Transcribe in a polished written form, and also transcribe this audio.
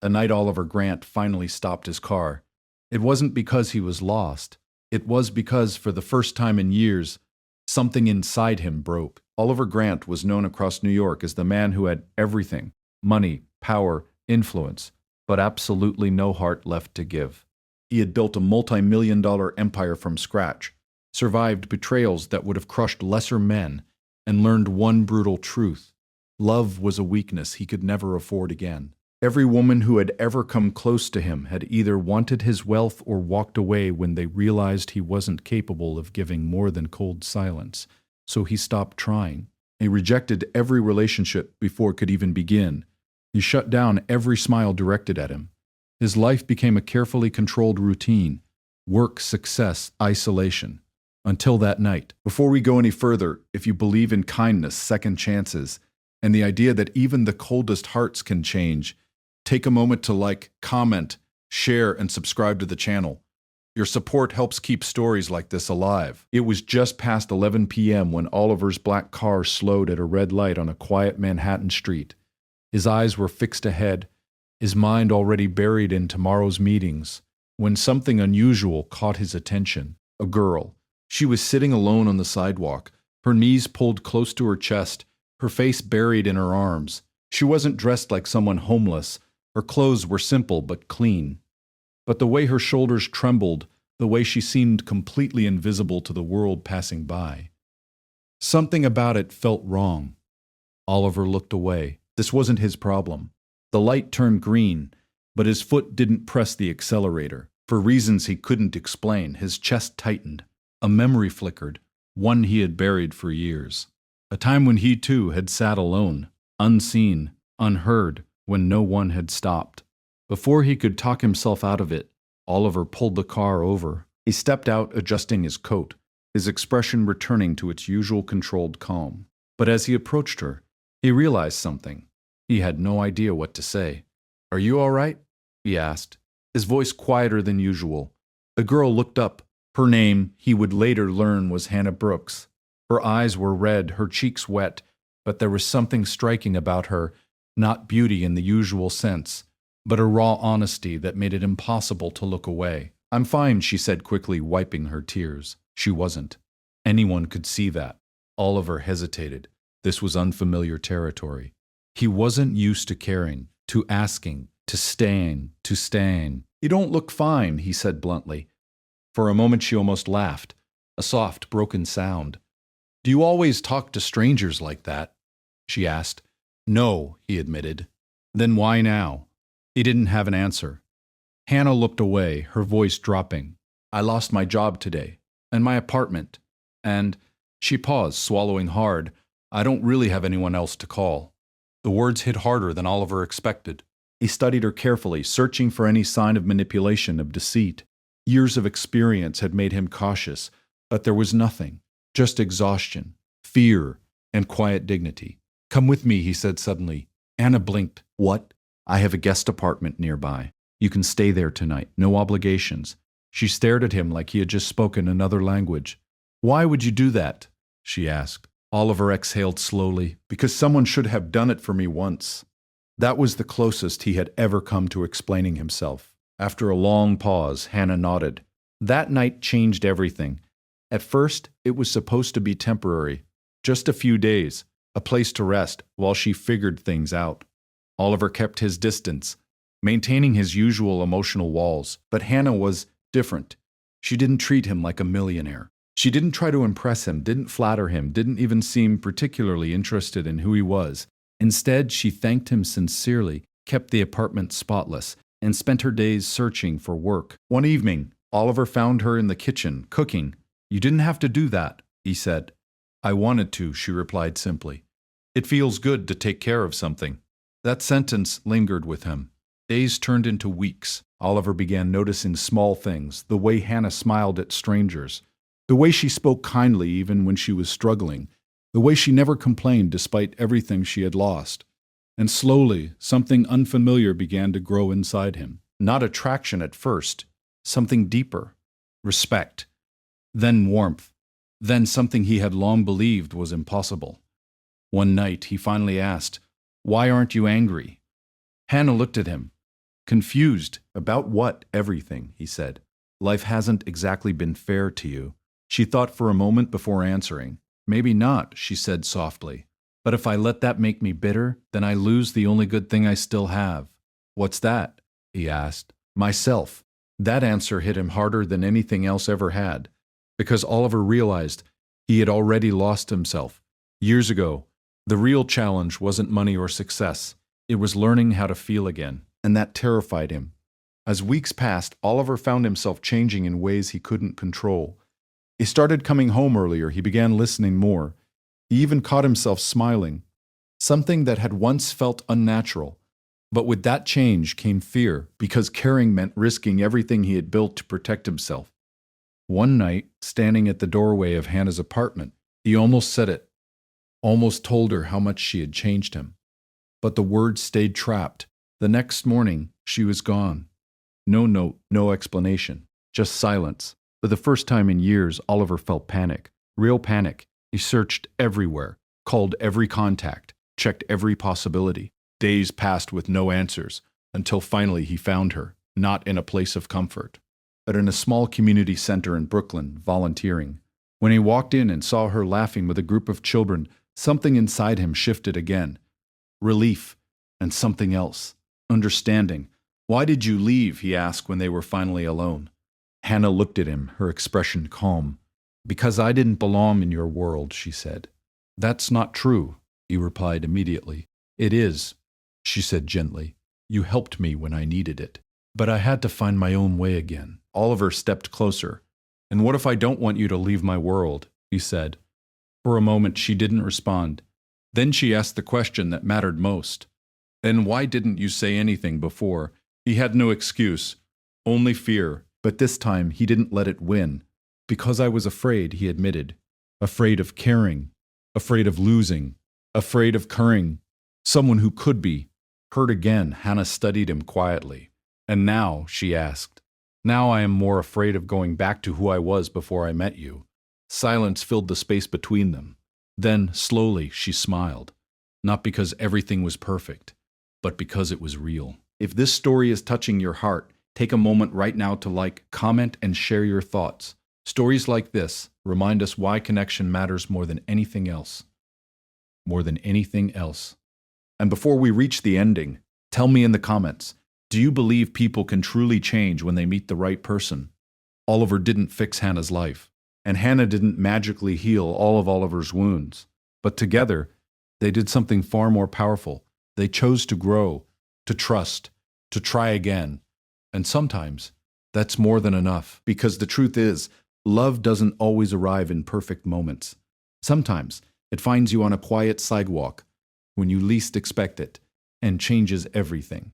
the night Oliver Grant finally stopped his car. It wasn't because he was lost. It was because, for the first time in years, something inside him broke. Oliver Grant was known across New York as the man who had everything: money, power, influence, but absolutely no heart left to give. He had built a multi-million-dollar empire from scratch, survived betrayals that would have crushed lesser men, and learned one brutal truth: love was a weakness he could never afford again. Every woman who had ever come close to him had either wanted his wealth or walked away when they realized he wasn't capable of giving more than cold silence. So he stopped trying. He rejected every relationship before it could even begin. He shut down every smile directed at him. His life became a carefully controlled routine: work, success, isolation. Until that night. Before we go any further, if you believe in kindness, second chances, and the idea that even the coldest hearts can change, take a moment to like, comment, share, and subscribe to the channel. Your support helps keep stories like this alive. It was just past 11 p.m. when Oliver's black car slowed at a red light on a quiet Manhattan street. His eyes were fixed ahead, his mind already buried in tomorrow's meetings, when something unusual caught his attention. A girl. She was sitting alone on the sidewalk, her knees pulled close to her chest, her face buried in her arms. She wasn't dressed like someone homeless. Her clothes were simple but clean. But the way her shoulders trembled, the way she seemed completely invisible to the world passing by. Something about it felt wrong. Oliver looked away. This wasn't his problem. The light turned green, but his foot didn't press the accelerator. For reasons he couldn't explain, his chest tightened. A memory flickered, one he had buried for years. A time when he too had sat alone, unseen, unheard, when no one had stopped. Before he could talk himself out of it, Oliver pulled the car over. He stepped out, adjusting his coat, his expression returning to its usual controlled calm. But as he approached her, he realized something. He had no idea what to say. "Are you all right?" he asked, his voice quieter than usual. The girl looked up. Her name, he would later learn, was Hannah Brooks. Her eyes were red, her cheeks wet, but there was something striking about her, not beauty in the usual sense, but a raw honesty that made it impossible to look away. "I'm fine," she said quickly, wiping her tears. She wasn't. Anyone could see that. Oliver hesitated. This was unfamiliar territory. He wasn't used to caring, to asking, to staying. "You don't look fine," he said bluntly. For a moment she almost laughed, a soft, broken sound. "Do you always talk to strangers like that?" she asked. "No," he admitted. "Then why now?" He didn't have an answer. Hannah looked away, her voice dropping. "I lost my job today, and my apartment, and—" She paused, swallowing hard. "I don't really have anyone else to call." The words hit harder than Oliver expected. He studied her carefully, searching for any sign of manipulation, of deceit. Years of experience had made him cautious, but there was nothing, just exhaustion, fear, and quiet dignity. "Come with me," he said suddenly. Anna blinked. "What?" "I have a guest apartment nearby. You can stay there tonight, no obligations." She stared at him like he had just spoken another language. "Why would you do that?" she asked. Oliver exhaled slowly. "Because someone should have done it for me once." That was the closest he had ever come to explaining himself. After a long pause, Hannah nodded. "That night changed everything. At first, it was supposed to be temporary. Just a few days, a place to rest while she figured things out." Oliver kept his distance, maintaining his usual emotional walls. But Hannah was different. She didn't treat him like a millionaire. She didn't try to impress him, didn't flatter him, didn't even seem particularly interested in who he was. Instead, she thanked him sincerely, kept the apartment spotless, and spent her days searching for work. One evening, Oliver found her in the kitchen, cooking. "You didn't have to do that," he said. "I wanted to," she replied simply. "It feels good to take care of something." That sentence lingered with him. Days turned into weeks. Oliver began noticing small things, the way Hannah smiled at strangers, the way she spoke kindly even when she was struggling, the way she never complained despite everything she had lost. And slowly, something unfamiliar began to grow inside him. Not attraction at first, something deeper. Respect. Then warmth. Then something he had long believed was impossible. One night, he finally asked, "Why aren't you angry?" Hannah looked at him. Confused. About what? Everything, he said. Life hasn't exactly been fair to you. She thought for a moment before answering. Maybe not, she said softly. But if I let that make me bitter, then I lose the only good thing I still have. What's that? He asked. Myself. That answer hit him harder than anything else ever had, because Oliver realized he had already lost himself. Years ago, the real challenge wasn't money or success. It was learning how to feel again, and that terrified him. As weeks passed, Oliver found himself changing in ways he couldn't control. He started coming home earlier, he began listening more. He even caught himself smiling, something that had once felt unnatural. But with that change came fear, because caring meant risking everything he had built to protect himself. One night, standing at the doorway of Hannah's apartment, he almost said it, almost told her how much she had changed him. But the words stayed trapped. The next morning, she was gone. No note, no explanation, just silence. For the first time in years, Oliver felt panic, real panic. He searched everywhere, called every contact, checked every possibility. Days passed with no answers, until finally he found her, not in a place of comfort, but in a small community center in Brooklyn, volunteering. When he walked in and saw her laughing with a group of children, something inside him shifted again. Relief, and something else. Understanding. Why did you leave? He asked when they were finally alone. Hannah looked at him, her expression calm. Because I didn't belong in your world, she said. That's not true, he replied immediately. It is, she said gently. You helped me when I needed it. But I had to find my own way again. Oliver stepped closer. And what if I don't want you to leave my world? He said. For a moment she didn't respond. Then she asked the question that mattered most. Then why didn't you say anything before? He had no excuse, only fear. But this time he didn't let it win. Because I was afraid, he admitted. Afraid of caring. Afraid of losing. Afraid of caring. Someone who could be. Hurt again, Hannah studied him quietly. And now, she asked. Now I am more afraid of going back to who I was before I met you. Silence filled the space between them. Then, slowly, she smiled. Not because everything was perfect, but because it was real. If this story is touching your heart, take a moment right now to like, comment, and share your thoughts. Stories like this remind us why connection matters more than anything else. More than anything else. And before we reach the ending, tell me in the comments, do you believe people can truly change when they meet the right person? Oliver didn't fix Hannah's life, and Hannah didn't magically heal all of Oliver's wounds. But together, they did something far more powerful. They chose to grow, to trust, to try again. And sometimes, that's more than enough, because the truth is, love doesn't always arrive in perfect moments. Sometimes, it finds you on a quiet sidewalk, when you least expect it, and changes everything.